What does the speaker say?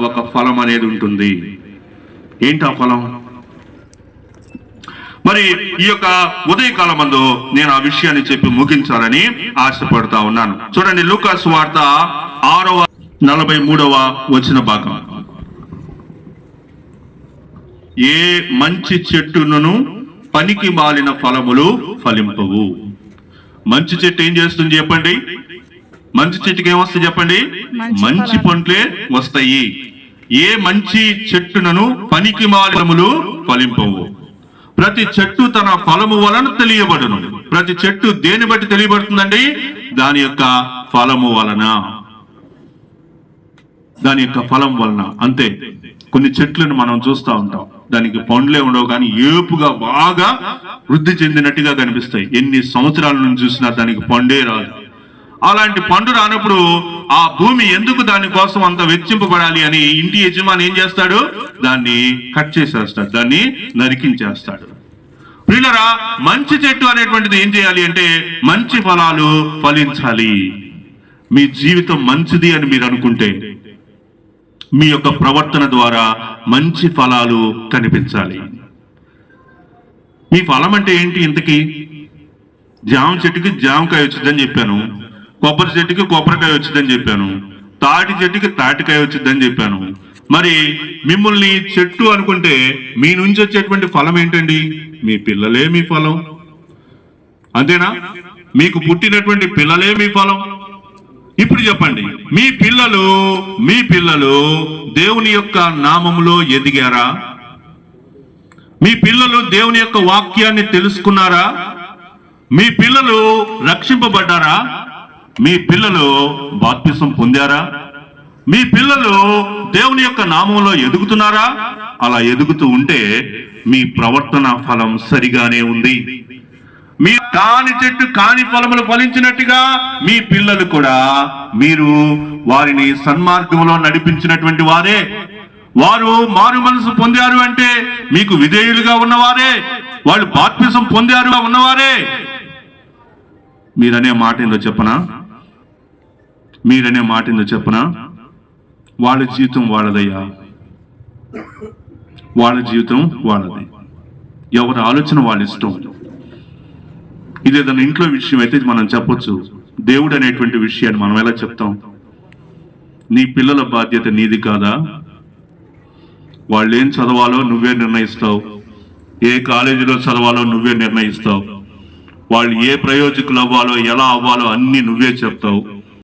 ఒక ఫలం అనేది ఉంటుంది. ఏంటి ఆ ఫలం? మరి ఈ యొక్క ఉదయకాలం మందు నేను ఆ విషయాన్ని చెప్పి ముగించాలని ఆశపడుతా ఉన్నాను. చూడండి, లూకా సువార్త 6:43 భాగం. ఏ మంచి చెట్టును పనికి మాలిన ఫలములు ఫలింపవు. మంచి చెట్టు ఏం చేస్తుంది చెప్పండి? మంచి చెట్టుకి ఏమొస్తాయి చెప్పండి? మంచి పండ్లే వస్తాయి. ఏ మంచి చెట్టునను పనికి మాలినములు ఫలింపవు. ప్రతి చెట్టు తన ఫలము వలన తెలియబడును. ప్రతి చెట్టు దేని బట్టి తెలియబడుతుందండి? దాని యొక్క ఫలము వలన, దాని యొక్క ఫలం వలన. అంతే. కొన్ని చెట్లను మనం చూస్తూ ఉంటాం, దానికి పండ్లే ఉండవు, కానీ ఏపుగా బాగా వృద్ధి చెందినట్టుగా కనిపిస్తాయి. ఎన్ని సంవత్సరాల నుంచి చూసినా దానికి పండే రాదు. అలాంటి పండు రానప్పుడు ఆ భూమి ఎందుకు దానికోసం అంత వెచ్చింపబడాలి అని ఇంటి యజమాని ఏం చేస్తాడు? దాన్ని కట్ చేసేస్తాడు, దాన్ని నరికించేస్తాడు. ప్రియులరా, మంచి చెట్టు అనేటువంటిది ఏం చేయాలి అంటే మంచి ఫలాలు ఫలించాలి. మీ జీవితం మంచిది అని మీరు అనుకుంటే మీ యొక్క ప్రవర్తన ద్వారా మంచి ఫలాలు కనిపించాలి. మీ ఫలం అంటే ఏంటి? ఇంతకీ జామ చెట్టుకి జామకాయ వచ్చిందని చెప్పాను, కొబ్బరి చెట్టుకి కొబ్బరికాయ వచ్చిందని చెప్పాను, తాటి చెట్టుకి తాటికాయ వచ్చిందని చెప్పాను. మరి మిమ్మల్ని చెట్టు అనుకుంటే మీ నుంచి వచ్చేటువంటి ఫలం ఏంటండి? మీ పిల్లలే మీ ఫలం. అంతేనా? మీకు పుట్టినటువంటి పిల్లలే మీ ఫలం. ఇప్పుడు చెప్పండి, మీ పిల్లలు దేవుని యొక్క నామములో ఎదిగారా? మీ పిల్లలు దేవుని యొక్క వాక్యాన్ని తెలుసుకున్నారా? మీ పిల్లలు రక్షింపబడ్డారా? మీ పిల్లలు బాప్తిసం పొందారా? మీ పిల్లలు దేవుని యొక్క నామంలో ఎదుగుతున్నారా? అలా ఎదుగుతూ ఉంటే మీ ప్రవర్తన ఫలం సరిగానే ఉంది. మీ కాని చెట్టు కాని ఫలములు ఫలించినట్టుగా మీ పిల్లలు కూడా మీరు వారిని సన్మార్గంలో నడిపించినటువంటి వారే. వారు మారు మనసు పొందారు అంటే మీకు విధేయులుగా ఉన్నవారే, వాళ్ళు బాప్తిసం పొందారు ఉన్నవారే. మీరనే మాట ఏందో చెప్పనా? వాళ్ళ జీవితం వాళ్ళదయ్యా, వాళ్ళ జీవితం వాళ్ళది. ఎవరి ఆలోచన వాళ్ళ ఇష్టం. ఇది ఏదైనా ఇంట్లో విషయం అయితే మనం చెప్పొచ్చు. దేవుడు అనేటువంటి విషయాన్ని మనం ఎలా చెప్తాం? నీ పిల్లల బాధ్యత నీది కాదా? వాళ్ళు ఏం చదవాలో నువ్వే నిర్ణయిస్తావు, ఏ కాలేజీలో చదవాలో నువ్వే నిర్ణయిస్తావు, వాళ్ళు ఏ ప్రయోజకులు అవ్వాలో ఎలా అవ్వాలో అన్ని నువ్వే చెప్తావు.